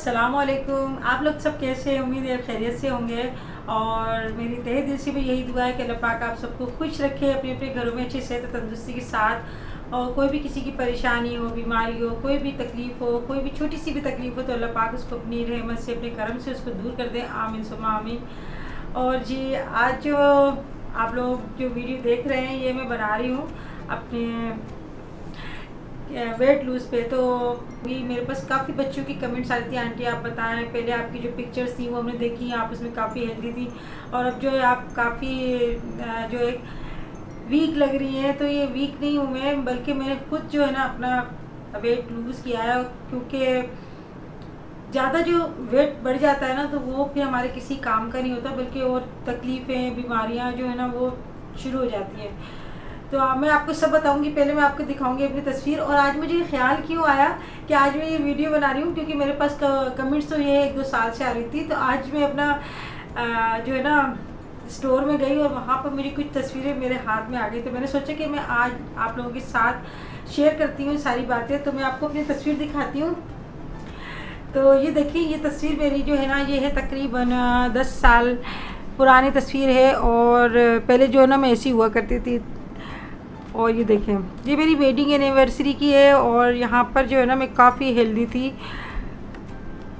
अस्सलामुअलैकुम। आप लोग सब कैसे हैं? उम्मीद है खैरियत से होंगे। और मेरी तहे दिल से भी यही दुआ है कि अल्लाह पाक आप सबको खुश रखे अपने अपने घरों में अच्छी सेहत तंदुरुस्ती के साथ। और कोई भी किसी की परेशानी हो, बीमारी हो, कोई भी तकलीफ़ हो, कोई भी छोटी सी भी तकलीफ़ हो तो अल्लाह पाक उसको अपनी रहमत से, अपने करम से उसको दूर कर दे। आमीन सुम्मा आमीन। और जी, आज जो आप लोग जो वीडियो देख रहे हैं ये मैं बना रही हूँ अपने वेट लूज़ पे। तो भी मेरे पास काफ़ी बच्चों की कमेंट्स आ रही थी, आंटी आप बताएं, पहले आपकी जो पिक्चर्स थी वो हमने देखी, आप उसमें काफ़ी हेल्दी थी और अब जो है आप काफ़ी जो एक वीक लग रही हैं। तो ये वीक नहीं हूँ मैं, बल्कि मैंने खुद जो है ना अपना वेट लूज़ किया है। क्योंकि ज़्यादा जो वेट बढ़ जाता है ना तो वो फिर हमारे किसी काम का नहीं होता, बल्कि और तकलीफ़ें, बीमारियाँ जो है ना वो शुरू हो जाती हैं। तो मैं आपको सब बताऊंगी। पहले मैं आपको दिखाऊंगी अपनी तस्वीर। और आज मुझे ख्याल क्यों आया कि आज मैं ये वीडियो बना रही हूँ, क्योंकि मेरे पास कमेंट्स तो ये 1-2 साल से आ रही थी। तो आज मैं अपना जो है ना स्टोर में गई और वहाँ पर मेरी कुछ तस्वीरें मेरे हाथ में आ गई। तो मैंने सोचा कि मैं आज आप लोगों के साथ शेयर करती हूँ सारी बातें। तो मैं आपको अपनी तस्वीर दिखाती हूँ। तो ये देखिए, ये तस्वीर मेरी जो है ना ये है तकरीबन 10 साल पुरानी तस्वीर है। और पहले जो है ना मैं ऐसी हुआ करती थी। और ये देखें, ये मेरी वेडिंग एनिवर्सरी की है और यहाँ पर जो है ना मैं काफ़ी हेल्दी थी।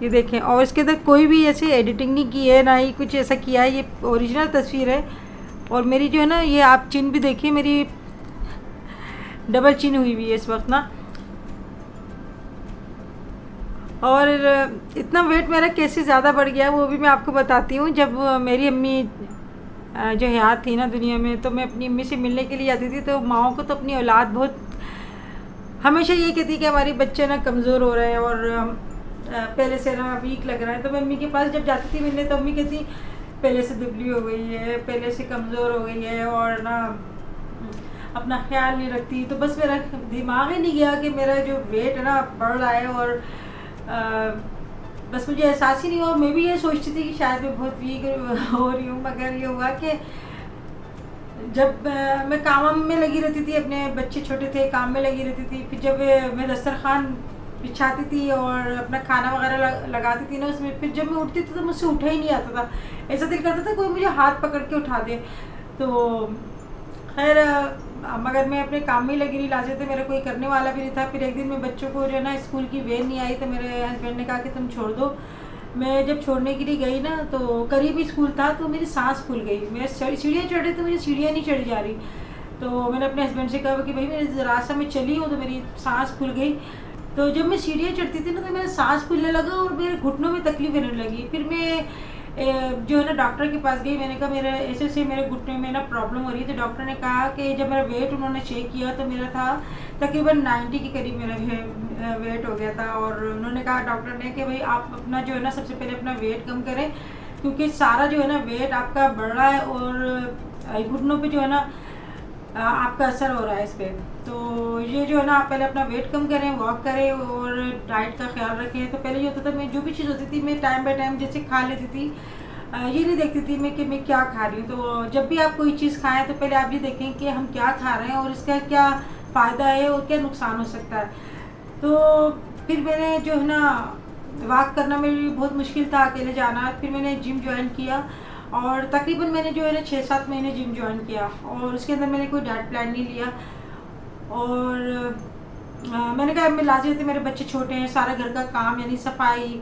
ये देखें, और इसके अंदर कोई भी ऐसे एडिटिंग नहीं की है, ना ही कुछ ऐसा किया है, ये ओरिजिनल तस्वीर है। और मेरी जो है ना ये आप चिन भी देखिए, मेरी डबल चिन हुई हुई है इस वक्त ना। और इतना वेट मेरा कैसे ज़्यादा बढ़ गया वो भी मैं आपको बताती हूँ। जब मेरी अम्मी जो हयात थी ना दुनिया में, तो मैं अपनी अम्मी से मिलने के लिए आती थी। तो माओं को तो अपनी औलाद बहुत हमेशा ये कहती कि हमारे बच्चे ना कमज़ोर हो रहे हैं और पहले से ना वीक लग रहा है। तो मैं अम्मी के पास जब जाती थी मिलने तो अम्मी कहती पहले से दुबली हो गई है, पहले से कमज़ोर हो गई है और ना अपना ख्याल नहीं रखती। तो बस मेरा दिमाग ही नहीं गया कि मेरा जो वेट है ना बढ़ रहा है। और बस मुझे एहसास ही नहीं हुआ। मैं भी ये सोचती थी कि शायद मैं बहुत वीक हो रही हूँ, मगर ये हुआ कि जब मैं काम में लगी रहती थी, अपने बच्चे छोटे थे, काम में लगी रहती थी। फिर जब मैं दस्तरखान बिछाती थी और अपना खाना वगैरह लगाती थी ना उसमें, फिर जब मैं उठती थी तो मुझसे उठा ही नहीं आता था। ऐसा दिल करता था कोई मुझे हाथ पकड़ के उठा दे। तो खैर मगर मैं अपने काम में ही लगी रही, लाजत मेरा कोई करने वाला भी नहीं था। फिर एक दिन मैं बच्चों को जो है ना स्कूल की वैन नहीं आई तो मेरे हस्बैंड ने कहा कि तुम छोड़ दो। मैं जब छोड़ने के लिए गई ना तो करीब ही स्कूल था, तो मेरी सांस फूल गई। मैं सीढ़ियाँ चढ़ रही तो मुझे सीढ़ियाँ नहीं चढ़ी जा रही। तो मैंने अपने हस्बैंड से कहा कि भाई मैं ज़रा सा मैं चली हूँ तो मेरी सांस फूल गई। तो जब मैं सीढ़ियाँ चढ़ती थी ना तो मेरा सांस फूलने लगा और मेरे घुटनों में तकलीफ होने लगी। फिर मैं जो है ना डॉक्टर के पास गई। मैंने कहा मेरा ऐसे मेरे घुटने में ना प्रॉब्लम हो रही है। तो डॉक्टर ने कहा कि जब मेरा वेट उन्होंने चेक किया तो मेरा था तकरीबन 90 के करीब मेरा वेट हो गया था। और उन्होंने कहा डॉक्टर ने कि भाई आप अपना जो है ना सबसे पहले अपना वेट कम करें, क्योंकि सारा जो है ना वेट आपका बढ़ रहा है और घुटनों पे जो है ना आपका असर हो रहा है इस पर। तो ये जो है ना आप पहले अपना वेट कम करें, वॉक करें और डाइट का ख्याल रखें। तो पहले ये होता था मैं जो भी चीज़ होती थी मैं टाइम बाय टाइम जैसे खा लेती थी, ये नहीं देखती थी मैं कि मैं क्या खा रही हूँ। तो जब भी आप कोई चीज़ खाएं तो पहले आप ये देखें कि हम क्या खा रहे हैं और इसका क्या फ़ायदा है और क्या नुकसान हो सकता है। तो फिर मैंने जो है ना वॉक करना मेरे लिए बहुत मुश्किल था, अकेले जाना। फिर मैंने जिम ज्वाइन किया और तकरीबन मैंने जो है ना 6-7 महीने जिम ज्वाइन किया और उसके अंदर मैंने कोई डाइट प्लान नहीं लिया। और मैंने कहा मैं लाजिम थे, मेरे बच्चे छोटे हैं, सारा घर का काम यानी सफाई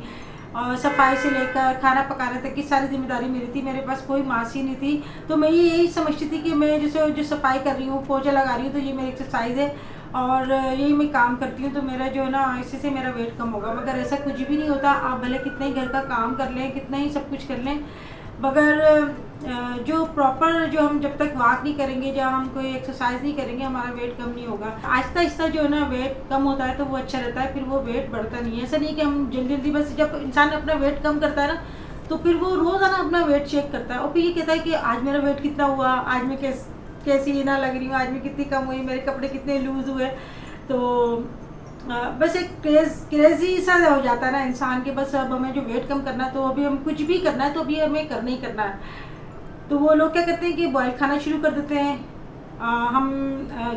और सफाई से लेकर खाना पकाने तक की सारी जिम्मेदारी मेरी थी। मेरे पास कोई मासी नहीं थी। तो मैं यही समझती थी कि मैं जैसे जो सफाई कर रही हूँ, पोछा लगा रही हूँ, तो ये मेरी एक्सरसाइज है और यही मैं काम करती हूँ तो मेरा जो है ना इसी से मेरा वेट कम होगा। मगर ऐसा कुछ भी नहीं होता। आप भले कितना ही घर का काम कर लें, कितना ही सब कुछ कर लें, मगर जो प्रॉपर जो हम जब तक वॉक नहीं करेंगे, जब हम कोई एक्सरसाइज नहीं करेंगे, हमारा वेट कम नहीं होगा। आहिस्ता आहिस्ता जो है ना वेट कम होता है तो वो अच्छा रहता है, फिर वो वेट बढ़ता नहीं है। ऐसा नहीं कि हम जल्दी जल्दी, बस जब इंसान अपना वेट कम करता है ना तो फिर वो रोज़ाना अपना वेट चेक करता है और फिर ये कहता है कि आज मेरा वेट कितना हुआ, आज मैं कैसी ना लग रही हूँ, आज मैं कितनी कम हुई, मेरे कपड़े कितने लूज़ हुए। तो बस एक क्रेज़ी सा हो जाता है ना इंसान के, बस अब हमें जो वेट कम करना है तो अभी हम कुछ भी करना है तो अभी हमें करना ही करना है। तो वो लोग क्या करते हैं कि बॉयल खाना शुरू कर देते हैं। हम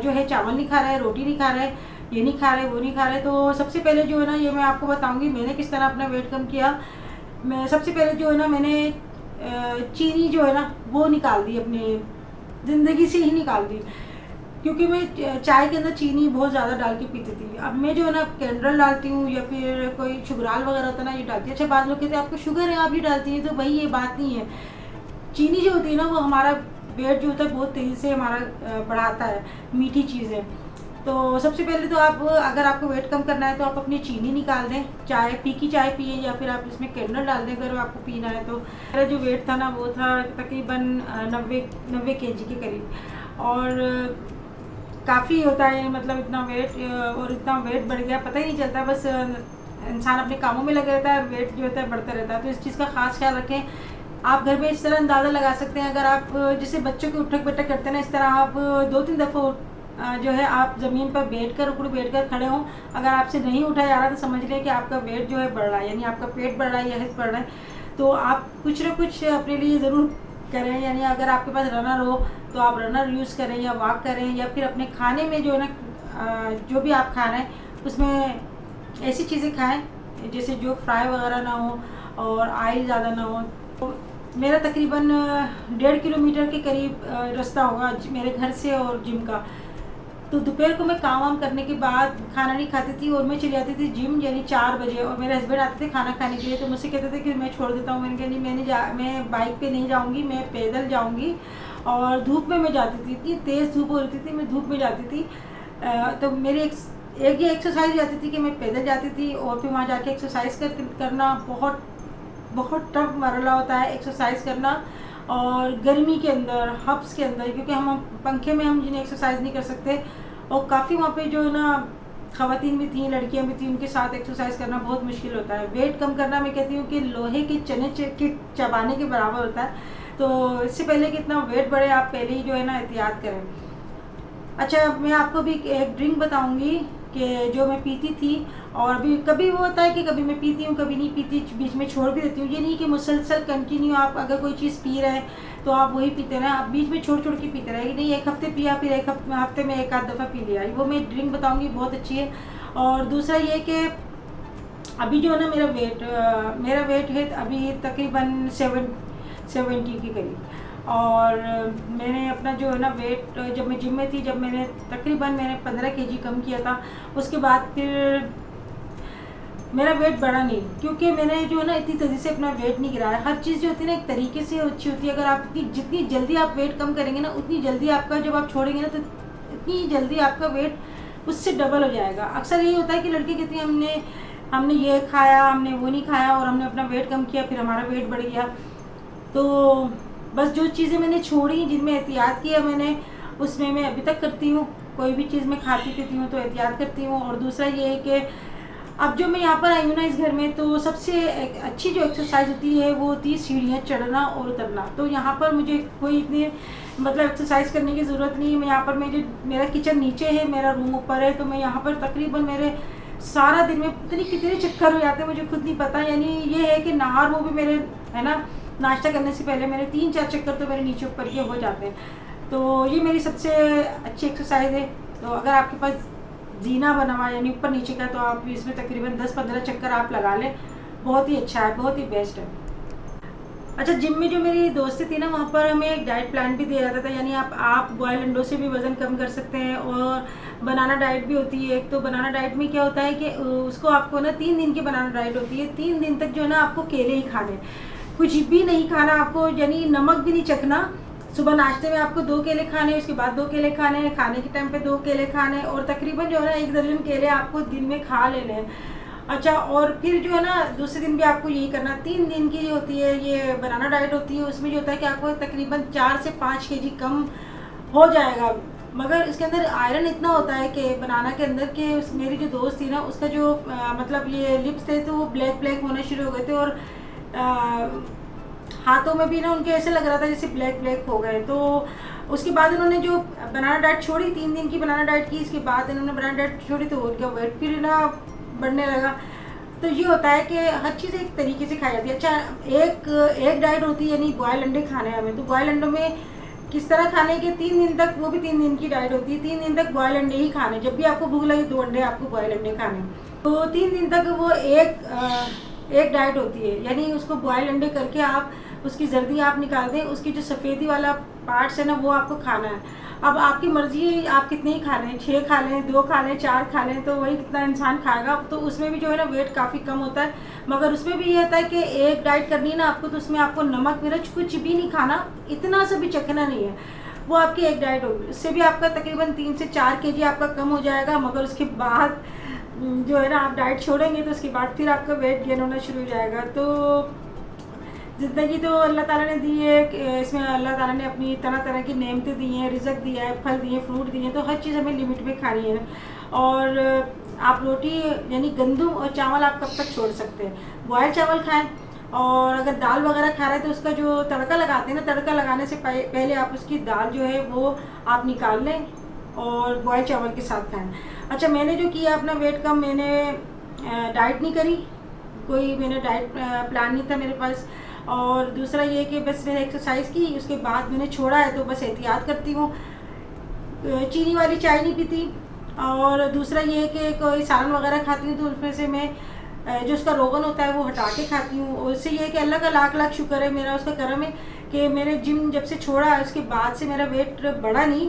जो है चावल नहीं खा रहे हैं, रोटी नहीं खा रहे हैं, ये नहीं खा रहे वो नहीं खा रहे। तो सबसे पहले जो है ना, ये मैं आपको बताऊंगी मैंने किस तरह अपना वेट कम किया। मैं सबसे पहले जो है ना, मैंने चीनी जो है ना वो निकाल दी, अपनी ज़िंदगी से ही निकाल दी, क्योंकि मैं चाय के अंदर चीनी बहुत ज़्यादा डाल के पीती थी। अब मैं जो है ना कैंडल डालती हूँ या फिर कोई शुगराल वगैरह होता है ना, ये डालती है। अच्छा, बाद लोग कहते हैं आपको शुगर है आप ये डालती हैं, तो भाई ये बात नहीं है। चीनी जो होती है ना वो हमारा वेट जो होता है बहुत तेज़ी से हमारा बढ़ाता है, मीठी चीज़ है। तो सबसे पहले तो आप, अगर आपको वेट कम करना है तो आप अपनी चीनी निकाल दें, चाय फीकी चाय पिए या फिर आप इसमें कैंडल डाल दें अगर आपको पीना है। तो मेरा जो वेट था ना वो था तकरीबन 90 kg के करीब, और काफ़ी होता है मतलब इतना वेट, और इतना वेट बढ़ गया पता ही नहीं चलता, बस इंसान अपने कामों में लगे रहता है, वेट जो होता है बढ़ता रहता है। तो इस चीज़ का खास ख्याल रखें। आप घर में इस तरह अंदाज़ा लगा सकते हैं, अगर आप जैसे बच्चों के उठक बैठक करते हैं ना, इस तरह आप 2-3 दफ़ा जो है आप ज़मीन पर बैठ कर खड़े हों। अगर आपसे नहीं उठा जा रहा तो समझ लें कि आपका वेट जो है बढ़ रहा है, यानी आपका पेट बढ़ रहा है या हित बढ़ रहा है। तो आप कुछ ना कुछ अपने लिए ज़रूर करें, यानी अगर आपके पास रनर हो तो आप रनर यूज़ करें या वॉक करें, या फिर अपने खाने में जो है ना जो भी आप खा रहे हैं उसमें ऐसी चीज़ें खाएँ जैसे जो फ्राई वगैरह ना हो और ऑयल ज़्यादा ना हो। तो मेरा तकरीबन 1.5 किलोमीटर के करीब रास्ता होगा मेरे घर से और जिम का। तो दोपहर को मैं काम वाम करने के बाद खाना नहीं खाती थी और मैं चली जाती थी जिम, यानी 4 बजे, और मेरे हस्बैंड आते थे खाना खाने के लिए। तो मुझसे कहते थे कि मैं छोड़ देता हूँ। मैंने कहा नहीं, मैं बाइक पे नहीं जाऊँगी, मैं पैदल जाऊँगी। और धूप में मैं जाती थी, इतनी तेज़ धूप हो रही थी, मैं धूप में जाती थी। तो मेरी एक ये एक्सरसाइज जाती थी कि मैं पैदल जाती थी, और फिर वहाँ जाके एक्सरसाइज करना बहुत बहुत टफ मरला होता है एक्सरसाइज करना, और गर्मी के अंदर हब्स के अंदर, क्योंकि हम पंखे में हम जिन्हें एक्सरसाइज नहीं कर सकते। और काफ़ी वहाँ पे जो है ना ख़वातीन भी थी, लड़कियाँ भी थी, उनके साथ एक्सरसाइज करना बहुत मुश्किल होता है। वेट कम करना मैं कहती हूँ कि लोहे के चने के चबाने के बराबर होता है। तो इससे पहले कि इतना वेट बढ़े आप पहले ही जो है ना एहतियात करें। अच्छा, मैं आपको भी एक ड्रिंक बताऊंगी कि जो मैं पीती थी, और भी कभी वो होता है कि कभी मैं पीती हूँ कभी नहीं पीती, बीच में छोड़ भी देती हूँ। ये नहीं कि मुसलसल कंटिन्यू आप अगर कोई चीज़ पी रहे हैं तो आप वही पीते रहें, आप बीच में छोड़ छोड़ के पीते रहे, नहीं एक हफ्ते पिया फिर एक हफ्ते में एक आध दफ़ा पी लिया। वो मैं ड्रिंक बताऊँगी, बहुत अच्छी है। और दूसरा ये कि अभी जो है ना मेरा वेट है अभी तकरीबन 70 के करीब, और मैंने अपना जो है ना वेट जब मैं जिम में थी, जब मैंने 15 kg कम किया था, उसके बाद फिर मेरा वेट बढ़ा नहीं, क्योंकि मैंने जो है ना इतनी तेज़ी से अपना वेट नहीं गिराया। हर चीज़ जो होती है ना एक तरीके से अच्छी होती है। अगर आप जितनी जल्दी आप वेट कम करेंगे ना, उतनी जल्दी आपका, जब आप छोड़ेंगे ना तो इतनी जल्दी आपका वेट उससे डबल हो जाएगा। अक्सर यही होता है कि लड़के कहते हैं हमने ये खाया, हमने वो नहीं खाया, और हमने अपना वेट कम किया, फिर हमारा वेट बढ़ गया। तो बस जो चीज़ें मैंने छोड़ी, जिनमें एहतियात किया मैंने, उसमें मैं अभी तक करती हूँ। कोई भी चीज़ मैं खाती पीती हूँ तो एहतियात करती हूँ। और दूसरा ये है कि अब जो मैं यहाँ पर आई हूँ ना इस घर में, तो सबसे अच्छी जो एक्सरसाइज होती है वो होती है सीढ़ियाँ चढ़ना और उतरना। तो यहाँ पर मुझे कोई इतनी मतलब एक्सरसाइज करने की ज़रूरत नहीं है। मैं यहाँ पर मेरा किचन नीचे है, मेरा रूम ऊपर है, तो मैं यहाँ पर तकरीबन मेरे सारा दिन में पता नहीं कितने चक्कर हो जाते हैं, मुझे खुद नहीं पता। यानी ये है कि नहार वो भी मेरे है ना, नाश्ता करने से पहले मेरे 3-4 चक्कर तो मेरे नीचे ऊपर के हो जाते हैं। तो ये मेरी सबसे अच्छी एक्सरसाइज है। तो अगर आपके पास जीना बना हुआ यानी ऊपर नीचे का, तो आप इसमें तकरीबन 10-15 चक्कर आप लगा लें, बहुत ही अच्छा है, बहुत ही बेस्ट है। अच्छा, जिम में जो मेरी दोस्ती थी ना, वहाँ पर हमें एक डाइट प्लान भी दिया जाता था। यानी आप बॉयल अंडों से भी वज़न कम कर सकते हैं, और बनाना डाइट भी होती है एक। तो बनाना डाइट में क्या होता है कि उसको आपको ना 3 दिन की बनाना डाइट होती है। 3 दिन तक जो है ना आपको केले ही खाने, कुछ भी नहीं खाना आपको, यानी नमक भी नहीं चखना। सुबह नाश्ते में आपको 2 केले खाने, उसके बाद 2 केले खाने, खाने के टाइम पे 2 केले खाने, और तकरीबन जो है ना 1 दर्जन केले आपको दिन में खा लेने। अच्छा, और फिर जो है ना दूसरे दिन भी आपको यही करना। 3 दिन की होती है ये बनाना डाइट होती है। उसमें जो होता है कि आपको तकरीबन 4 से 5 kg कम हो जाएगा। मगर इसके अंदर आयरन इतना होता है कि बनाना के अंदर के मेरी जो दोस्त थी ना, उसका जो मतलब ये लिप्स थे तो वो ब्लैक होने शुरू हो गए थे, और हाथों में भी ना उनके ऐसे लग रहा था जैसे ब्लैक हो गए। तो उसके बाद उन्होंने जो बनाना डाइट छोड़ी, 3 दिन की बनाना डाइट की, इसके बाद इन्होंने बनाना डाइट छोड़ी, तो उनका वेट फिर ना बढ़ने लगा। तो ये होता है कि हर चीज़ एक तरीके से खाई जाती है। अच्छा, एक डाइट होती है यानी बॉयल अंडे खाने हैं हमें। तो बॉयल अंडों में किस तरह खाने के 3 दिन तक, वो भी 3 दिन की डाइट होती है। 3 दिन तक बॉयल अंडे ही खाने, जब भी आपको भूख लगे 2 अंडे आपको बॉयल अंडे खाने। तो 3 दिन तक वो एक डाइट होती है, यानी उसको बॉयल अंडे करके आप उसकी जर्दी आप निकाल दें, उसकी जो सफ़ेदी वाला पार्ट्स है ना वो आपको खाना है। अब आपकी मर्ज़ी है आप कितने ही खा लें, 6 खा लें, 2 खा लें, 4 खा लें, तो वही कितना इंसान खाएगा। तो उसमें भी जो है ना वेट काफ़ी कम होता है। मगर उसमें भी ये होता है कि एक डाइट करनी है ना आपको, तो उसमें आपको नमक मिर्च कुछ भी नहीं खाना, इतना सा भी चखना नहीं है। वो आपकी एक डाइट होगी, उससे भी आपका तकरीबन 3 से 4 kg आपका कम हो जाएगा। मगर उसके बाद जो है ना आप डाइट छोड़ेंगे तो उसके बाद फिर आपका वेट गेन होना शुरू हो जाएगा। तो ज़िंदगी तो अल्लाह ताला ने दी है, इसमें अल्लाह ताला ने अपनी तरह तरह की नेमतें दी हैं, रिज़्क़ दिया है, फल दिए, फ्रूट दिए हैं, तो हर चीज़ हमें लिमिट में खानी है। और आप रोटी यानी गंदम और चावल आप कब तक छोड़ सकते हैं? बॉयल चावल खाएं। और अगर दाल वगैरह खा रहे हैं तो उसका जो तड़का लगाते हैं ना, तड़का लगाने से पहले आप उसकी दाल जो है वो आप निकाल लें और बॉयल चावल के साथ खाएं। अच्छा, मैंने जो किया अपना वेट कम, मैंने डाइट नहीं करी, कोई मैंने डाइट प्लान नहीं था मेरे पास। और दूसरा ये कि बस मैंने एक्सरसाइज की, उसके बाद मैंने छोड़ा है, तो बस एहतियात करती हूँ, चीनी वाली चाय नहीं पीती। और दूसरा ये कि कोई सालन वगैरह खाती हूँ तो उसमें से मैं जो उसका रोगन होता है वो हटा के खाती हूँ। उससे ये है कि अल्लाह का लाख लाख शुक्र है, मेरा उसका करम है कि मेरे जिम जब से छोड़ा है उसके बाद से मेरा वेट बढ़ा नहीं,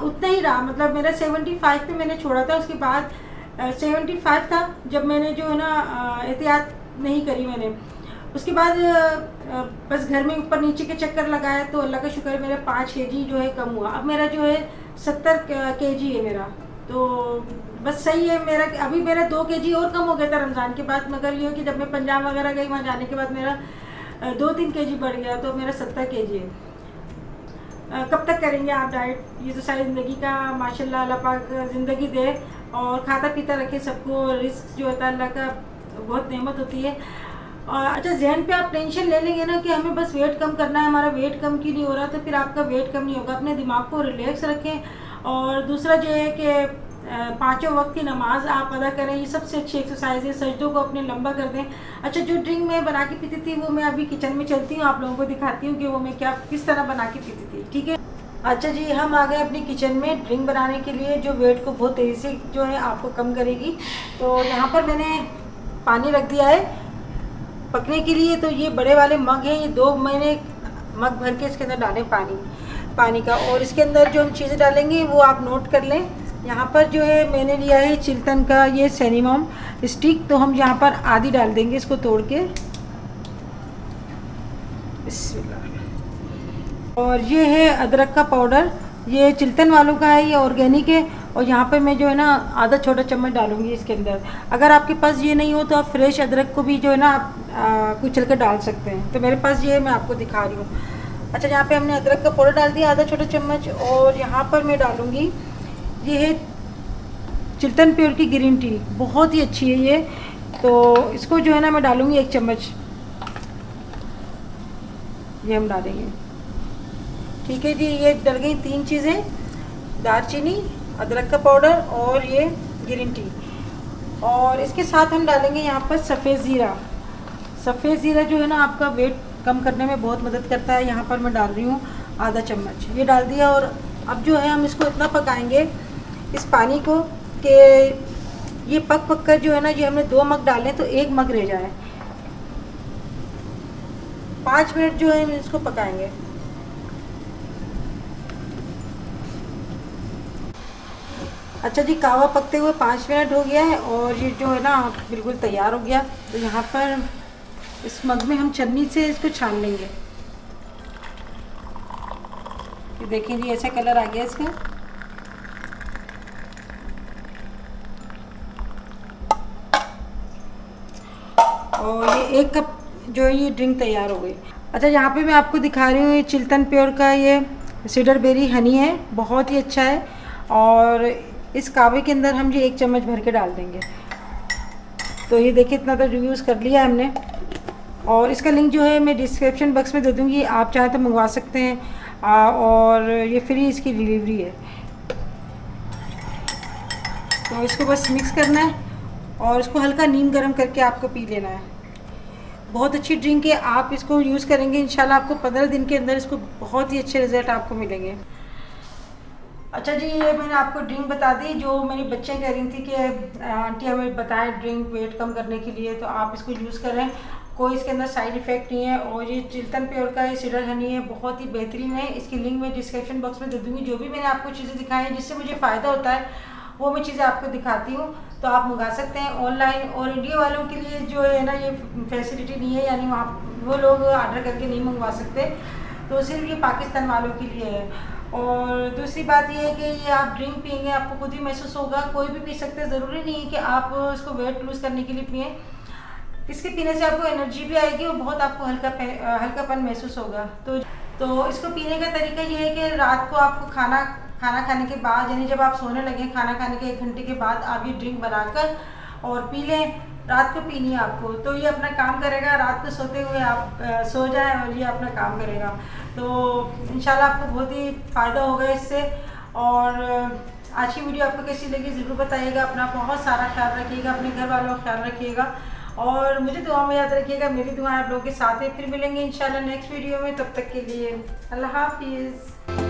उतना ही रहा। मतलब मेरा 75 पे मैंने छोड़ा था, उसके बाद 75 था जब मैंने जो है ना एहतियात नहीं करी मैंने। उसके बाद बस घर में ऊपर नीचे के चक्कर लगाया तो अल्लाह का शुक्र है मेरा 5 kg जो है कम हुआ। अब मेरा जो है 70 kg है मेरा, तो बस सही है मेरा। अभी मेरा 2 kg और कम हो गया था रमज़ान के बाद, मगर ये कि जब मैं पंजाब वगैरह गई वहाँ जाने के बाद मेरा 2-3 kg बढ़ गया, तो मेरा 70 kg है। कब तक करेंगे आप डाइट? ये तो सारी ज़िंदगी का माशाल्लाह अल्लाह पाक ज़िंदगी दे और खाता पीता रखे सबको। रिस्क जो होता है अल्लाह का बहुत नेमत होती है। और अच्छा, जहन पे आप टेंशन ले लेंगे ना कि हमें बस वेट कम करना है, हमारा वेट कम क्यों नहीं हो रहा, तो फिर आपका वेट कम नहीं होगा। अपने दिमाग को रिलैक्स रखें। और दूसरा जो है कि 5 वक्त की नमाज आप अदा करें, ये सबसे अच्छी एक्सरसाइज है। सजदों को अपने लंबा कर दें। अच्छा, जो ड्रिंक मैं बना के पीती थी वो मैं अभी किचन में चलती हूँ, आप लोगों को दिखाती हूँ कि वो मैं किस तरह बना के पीती थी, ठीक है। अच्छा जी, हम आ गए अपनी किचन में ड्रिंक बनाने के लिए जो वेट को बहुत तेज़ी से जो है आपको कम करेगी। तो यहाँ पर मैंने पानी रख दिया है पकने के लिए। तो ये बड़े वाले मग हैं, ये 2 मैंने मग भर के इसके अंदर डालें पानी का। और इसके अंदर जो हम चीज़ें डालेंगे वो आप नोट कर लें। यहाँ पर जो है मैंने लिया है चिल्तन का ये सेनिमम स्टिक, तो हम यहाँ पर आधी डाल देंगे इसको तोड़ के। और ये है अदरक का पाउडर, ये चिल्तन वालों का है, ये ऑर्गेनिक है। और यहाँ पे मैं जो है ना आधा छोटा चम्मच डालूंगी इसके अंदर। अगर आपके पास ये नहीं हो तो आप फ्रेश अदरक को भी जो है ना आप कुचल कर डाल सकते हैं। तो मेरे पास ये है, मैं आपको दिखा रही हूँ। अच्छा, यहाँ पे हमने अदरक का पाउडर डाल दिया आधा छोटा चम्मच। और यहाँ पर मैं डालूँगी ये है चिल्तन प्योर की ग्रीन टी, बहुत ही अच्छी है ये। तो इसको जो है ना मैं डालूँगी 1 चम्मच, ये हम डालेंगे, ठीक है जी। ये डल गई 3 चीज़ें, दालचीनी, अदरक का पाउडर और ये ग्रीन टी। और इसके साथ हम डालेंगे यहाँ पर सफ़ेद ज़ीरा। सफ़ेद ज़ीरा जो है ना आपका वेट कम करने में बहुत मदद करता है। यहाँ पर मैं डाल रही हूँ आधा चम्मच, ये डाल दिया। और अब जो है हम इसको इतना पकाएंगे इस पानी को कि ये पक कर जो है ना, ये हमने 2 मग डाले तो 1 मग रह जाए। 5 मिनट जो है हम इसको पकाएंगे। अच्छा जी, कहवा पकते हुए 5 मिनट हो गया है और ये जो है ना बिल्कुल तैयार हो गया। तो यहाँ पर इस मग में हम छन्नी से इसको छान लेंगे। ये देखें जी, ऐसा कलर आ गया इसका। और ये 1 कप जो है ये ड्रिंक तैयार हो गई। अच्छा, यहाँ पे मैं आपको दिखा रही हूँ, ये चिल्तन प्योर का ये सीडर बेरी हनी है, बहुत ही अच्छा है। और इस कावे के अंदर हम ये 1 चम्मच भर के डाल देंगे। तो ये देखिए, इतना तो रिव्यूज़ कर लिया हमने। और इसका लिंक जो है मैं डिस्क्रिप्शन बॉक्स में दे दूँगी, आप चाहें तो मंगवा सकते हैं। और ये फ्री इसकी डिलीवरी है। तो इसको बस मिक्स करना है और इसको हल्का नीम गर्म करके आपको पी लेना है। बहुत अच्छी ड्रिंक है, आप इसको यूज़ करेंगे इंशाल्लाह आपको 15 दिन के अंदर इसको बहुत ही अच्छे रिजल्ट आपको मिलेंगे। अच्छा जी, ये मैंने आपको ड्रिंक बता दी जो मेरी बच्चियाँ कह रही थी कि आंटी हमें बताएं ड्रिंक वेट कम करने के लिए, तो आप इसको यूज़ करें, कोई इसके अंदर साइड इफ़ेक्ट नहीं है। और ये चिल्तन प्योर का ये सीडर हनी है, बहुत ही बेहतरीन है। इसकी लिंक मैं डिस्क्रिप्शन बॉक्स में दे दूँगी। जो भी मैंने आपको चीज़ें दिखाई हैं जिससे मुझे फ़ायदा होता है वो मैं चीज़ें आपको दिखाती हूँ, तो आप मंगा सकते हैं ऑनलाइन। और इंडिया वालों के लिए जो है ना ये फैसिलिटी नहीं है, यानी वहाँ वो लोग ऑर्डर करके नहीं मंगवा सकते, तो सिर्फ ये पाकिस्तान वालों के लिए है। और दूसरी बात ये है कि ये आप ड्रिंक पियेंगे आपको खुद ही महसूस होगा, कोई भी पी सकते हैं, ज़रूरी नहीं है कि आप इसको वेट लूज़ करने के लिए पिएँ। इसके पीने से आपको एनर्जी भी आएगी और बहुत आपको हल्कापन महसूस होगा। तो इसको पीने का तरीका ये है कि रात को आपको खाना खाने के बाद, यानी जब आप सोने लगें खाना खाने के 1 घंटे के बाद आप ये ड्रिंक बनाकर और पी लें। रात को पीनी है आपको, तो ये अपना काम करेगा, रात को सोते हुए आप सो जाएं और ये अपना काम करेगा। तो इंशाल्लाह आपको बहुत ही फ़ायदा होगा इससे। और आज की वीडियो आपको कैसी लगी ज़रूर बताइएगा। अपना बहुत सारा ख्याल रखिएगा, अपने घर वालों का ख्याल रखिएगा और मुझे दुआ में याद रखिएगा। मेरी दुआ आप लोगों के साथ है, फिर मिलेंगे इंशाल्लाह नेक्स्ट वीडियो में। तब तक के लिए अल्लाह हाफिज़।